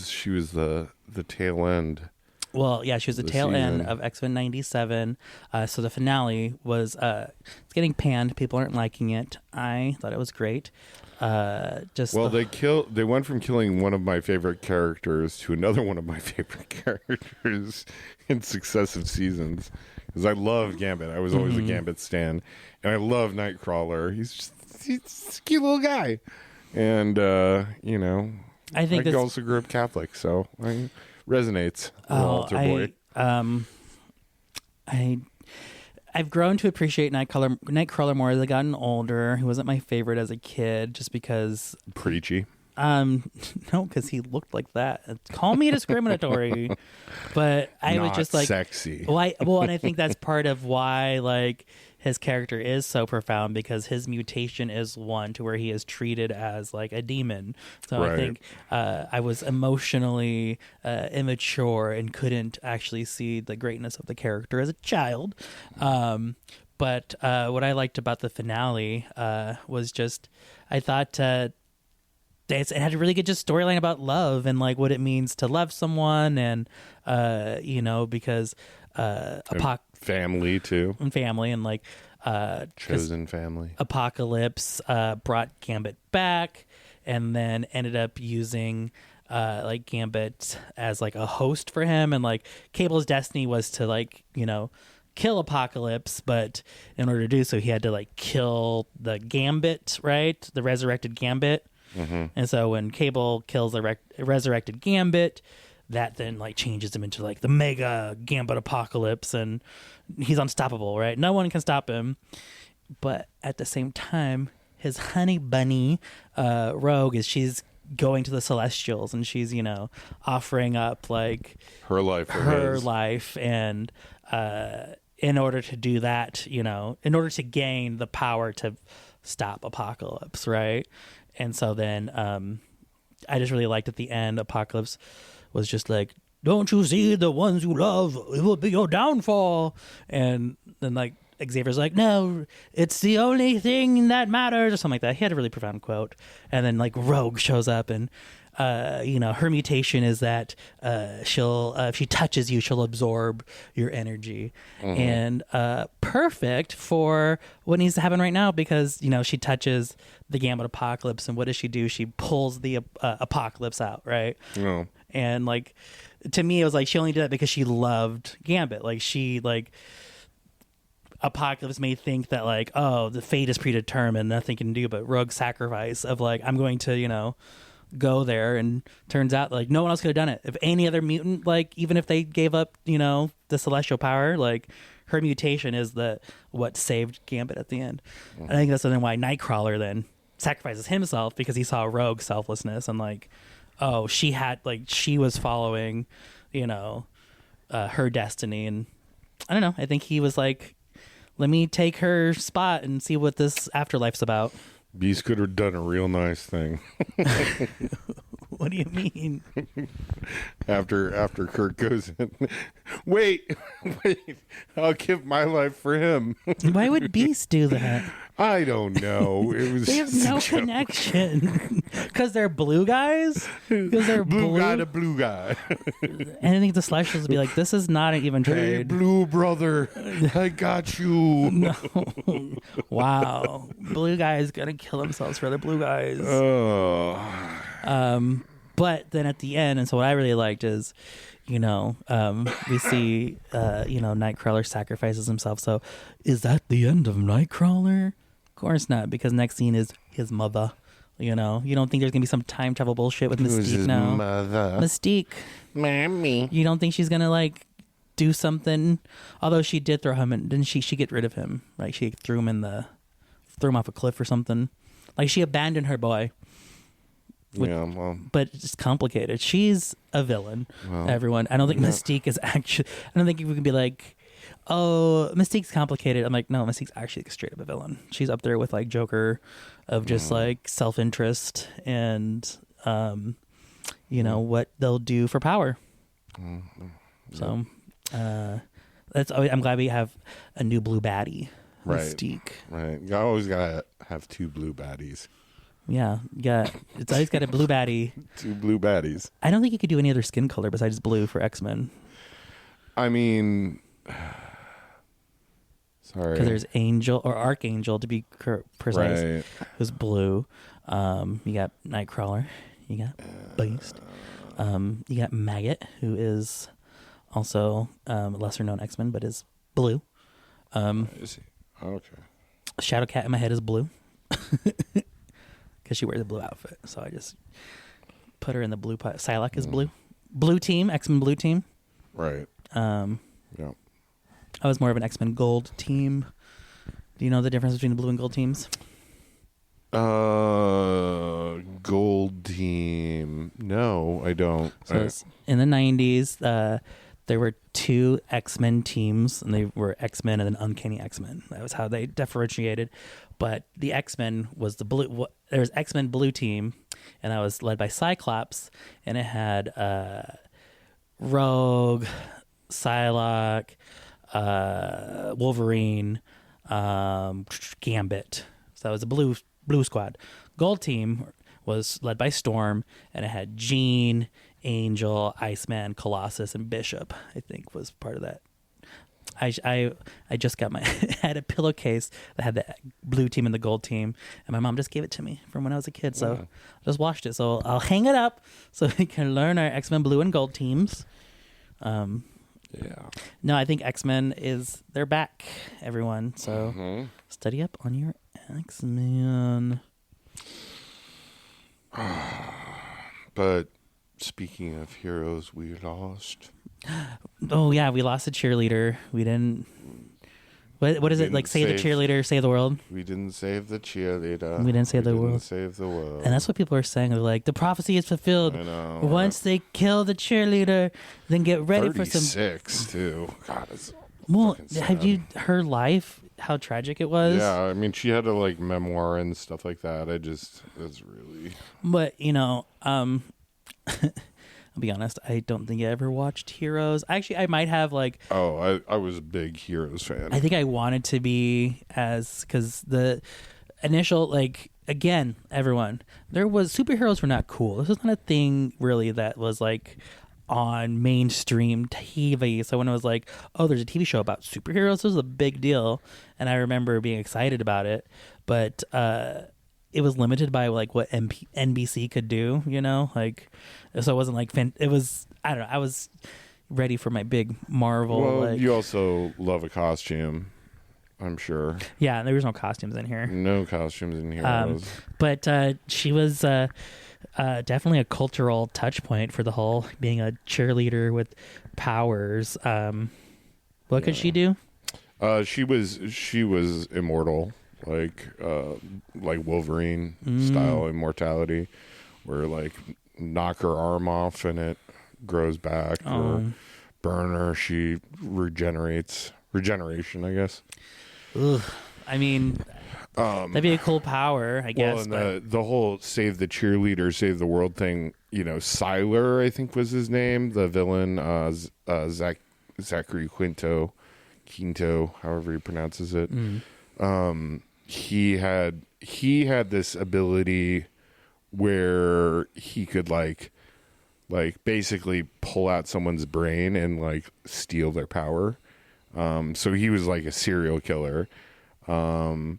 she was the tail end. Well, yeah, she was the tail end of X-Men 97. So the finale was it's getting panned. People aren't liking it. I thought it was great. They went from killing one of my favorite characters to another one of my favorite characters in successive seasons. Because I love Gambit. I was always a Gambit stan, and I love Nightcrawler. He's a cute little guy, and I also grew up Catholic, so I resonates. Altar boy. I've grown to appreciate Nightcrawler more as I've gotten older. He wasn't my favorite as a kid, just because preachy. No, because he looked like that. Call me discriminatory, but I was just like sexy. Well, and I think that's part of why like his character is so profound, because his mutation is one to where he is treated as like a demon. So right. I think I was emotionally immature and couldn't actually see the greatness of the character as a child. But what I liked about the finale was just I thought. It had a really good just storyline about love and like what it means to love someone, and because family too, and family, and like chosen family. Apocalypse brought Gambit back, and then ended up using like Gambit as like a host for him, and like Cable's destiny was to like kill Apocalypse, but in order to do so, he had to like kill the Gambit, right? The resurrected Gambit. Mm-hmm. And so when Cable kills the resurrected Gambit, that then like changes him into like the mega Gambit Apocalypse, and he's unstoppable, right? No one can stop him. But at the same time, his honey bunny, Rogue, she's going to the Celestials, and she's offering up like her life, and in order to do that, in order to gain the power to stop Apocalypse, right? And so then I just really liked at the end, Apocalypse was just like, don't you see the ones you love? It will be your downfall. And then like Xavier's like, no, it's the only thing that matters, or something like that. He had a really profound quote. And then like Rogue shows up, and her mutation is that she'll if she touches you, she'll absorb your energy. Mm-hmm. And perfect for what needs to happen right now, because she touches the Gambit Apocalypse, and what does she do? She pulls the Apocalypse out, right? Oh. And like to me, it was like she only did that because she loved Gambit. Like she like Apocalypse may think that like, oh, the fate is predetermined, nothing can do, but Rogue's sacrifice of like, I'm going to go there, and turns out like no one else could have done it. If any other mutant, like even if they gave up the celestial power, like her mutation is what saved Gambit at the end. I think that's something why Nightcrawler then sacrifices himself, because he saw Rogue's selflessness, and like, oh, she was following her destiny. And I don't know, I think he was like, let me take her spot and see what this afterlife's about. Beast could have done a real nice thing. What do you mean? After Kurt goes in, wait, I'll give my life for him. Why would Beast do that? I don't know. It was They have no connection because they're blue guys. Because they're blue guy to blue guy. And I think the Celestials would be like, this is not an even Hey, trade. blue brother, I got you. No. Wow. Blue guys gonna kill themselves for other blue guys. Oh. But then at the end, and so what I really liked is, we see, Nightcrawler sacrifices himself. So is that the end of Nightcrawler? Of course not, because next scene is his mother. You don't think there's going to be some time travel bullshit with Who's Mystique his now? mother? Mystique. Mammy. You don't think she's going to, do something? Although she did throw him in. Didn't she get rid of him? Like, she threw him off a cliff or something. Like, she abandoned her boy. But it's complicated. She's a villain, everyone. I don't think Mystique is actually... I don't think we can be like, oh, Mystique's complicated. I'm like, no, Mystique's actually straight up a villain. She's up there with, Joker of just, self-interest and, what they'll do for power. So, I'm glad we have a new blue baddie, Mystique. Right. You always got to have two blue baddies. Yeah, it's always got a blue baddie. Two blue baddies. I don't think you could do any other skin color besides blue for X-Men. I mean, sorry. Because there's Angel or Archangel to be precise, who's blue. You got Nightcrawler. You got Beast. You got Maggot, who is also a lesser known X-Men, but is blue. Is he? Okay. Shadowcat in my head is blue. Because she wears a blue outfit, so I just put her in the blue pot. Psylocke is blue. Blue team, X-Men blue team. Right. Yeah. I was more of an X-Men gold team. Do you know the difference between the blue and gold teams? Gold team. No, I don't. So in the 90s, there were two X-Men teams, and they were X-Men and then Uncanny X-Men. That was how they differentiated. But the X-Men was the blue. There was X-Men blue team, and that was led by Cyclops, and it had Rogue, Psylocke, Wolverine, Gambit. So that was a blue squad. Gold team was led by Storm, and it had Jean, Angel, Iceman, Colossus, and Bishop. I think was part of that. I just got had a pillowcase that had the blue team and the gold team, and my mom just gave it to me from when I was a kid. So I just washed it. So I'll hang it up so we can learn our X-Men blue and gold teams. No, I think X-Men they're back, everyone. So study up on your X-Men. But speaking of heroes we lost. Oh yeah, we lost a cheerleader. We didn't. What is it like? Save the cheerleader, save the world. We didn't save the cheerleader. We didn't save the world. Save the world. And that's what people are saying. They're like, the prophecy is fulfilled. I know. Once they kill the cheerleader, then get ready for some. 36 too. God, it's have you her life? How tragic it was. Yeah, I mean, she had a memoir and stuff like that. It's really. But I'll be honest, I don't think I ever watched Heroes. Actually, I might have I was a big Heroes fan. I think I wanted to be because the initial again, everyone, superheroes were not cool. This was not a thing really that was on mainstream TV. So when it was there's a TV show about superheroes, this was a big deal, and I remember being excited about it, but it was limited by what NBC could do, so it wasn't it was, I don't know, I was ready for my big Marvel. Well, you also love a costume, I'm sure. Yeah, there was no costumes in here. No costumes in here. But she was definitely a cultural touch point for the whole being a cheerleader with powers. What could she do? She was immortal. Like Wolverine style immortality, where knock her arm off and it grows back, or burn her, she regeneration, I guess. Ugh. I mean, that'd be a cool power, I guess. Well, and the whole save the cheerleader, save the world thing, Sylar, I think was his name, the villain, Zachary Quinto, however he pronounces it. he had this ability where he could like basically pull out someone's brain and like steal their power. So he was like a serial killer, and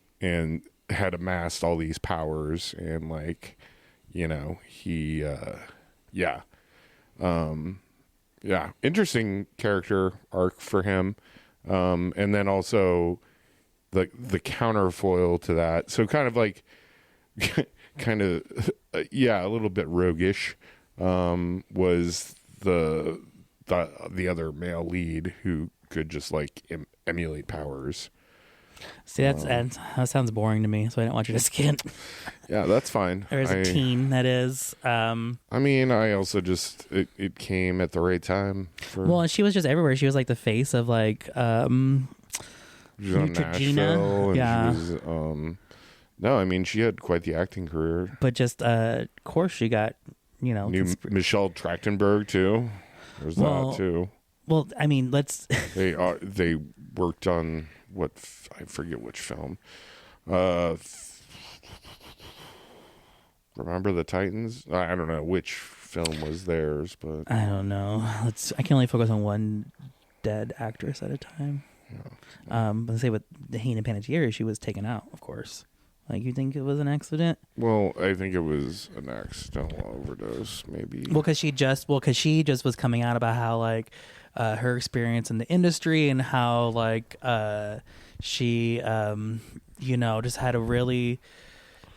had amassed all these powers, and like, you know, he, interesting character arc for him. And then also the counterfoil to that. So kind of like, a little bit roguish, was the other male lead who could just like emulate powers. See, that sounds boring to me, so I didn't watch it as a kid. Yeah, that's fine. Or as a teen, that is. I mean, I also just it came at the right time. Well, and she was just everywhere. She was like the face of like she was on Nashville, and yeah. she was, no, I mean, she had quite the acting career. But just, of course, she got, you know, Michelle Trachtenberg too. There's that too. Well, I mean, they worked on I forget which film. Remember the Titans? I don't know which film was theirs, but I don't know. I can only focus on one dead actress at a time. Yeah. Let's say with the Hayden Panettiere, she was taken out, of course. Like, you think it was an accident? Well, I think it was an accidental overdose, maybe. Well, because she just was coming out about how like her experience in the industry, and how like she you know, just had a really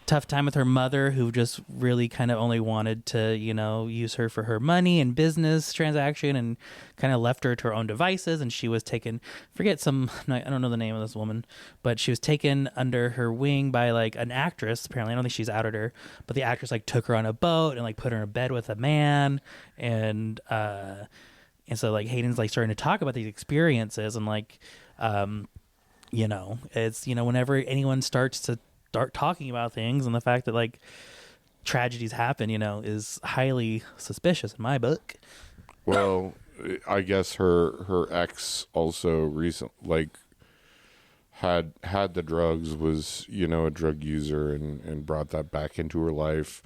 tough time with her mother, who just really kind of only wanted to, you know, use her for her money and business transaction, and kind of left her to her own devices. And she was taken, I don't know the name of this woman, but she was taken under her wing by like an actress. Apparently, I don't think she's outed her, but the actress like took her on a boat and like put her in a bed with a man. And so like Hayden's like starting to talk about these experiences, and like, you know, it's, you know, whenever anyone starts talking about things, and the fact that like tragedies happen, you know, is highly suspicious in my book. Well, I guess her ex also had the drugs, was, you know, a drug user, and brought that back into her life,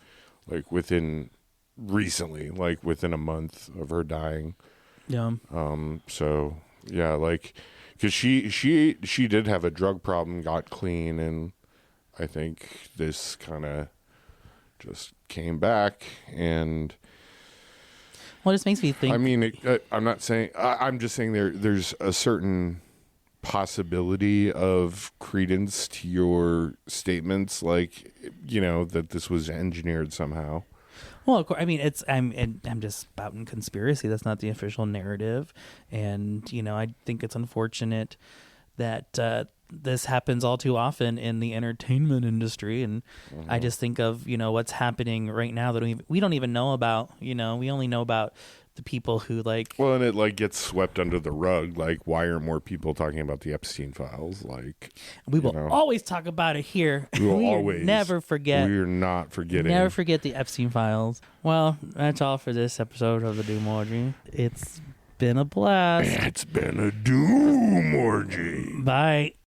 like within a month of her dying. Yeah. So yeah, like, because she did have a drug problem, got clean, and I think this kind of just came back. And well, it just makes me think. I mean, I'm not saying. I'm just saying there's a certain possibility of credence to your statements, like, you know, that this was engineered somehow. Well, of course, I mean, I'm just spouting conspiracy. That's not the official narrative, and you know, I think it's unfortunate that this happens all too often in the entertainment industry. And I just think of, you know, what's happening right now that we don't even know about. You know, we only know about the people who like. Well, and it like gets swept under the rug. Like, why aren't more people talking about the Epstein files? Like, we will always talk about it here. We will always never forget. We are not forgetting. Never forget the Epstein files. Well, that's all for this episode of the Doom Orgy. It's been a blast. It's been a doom orgy. Bye.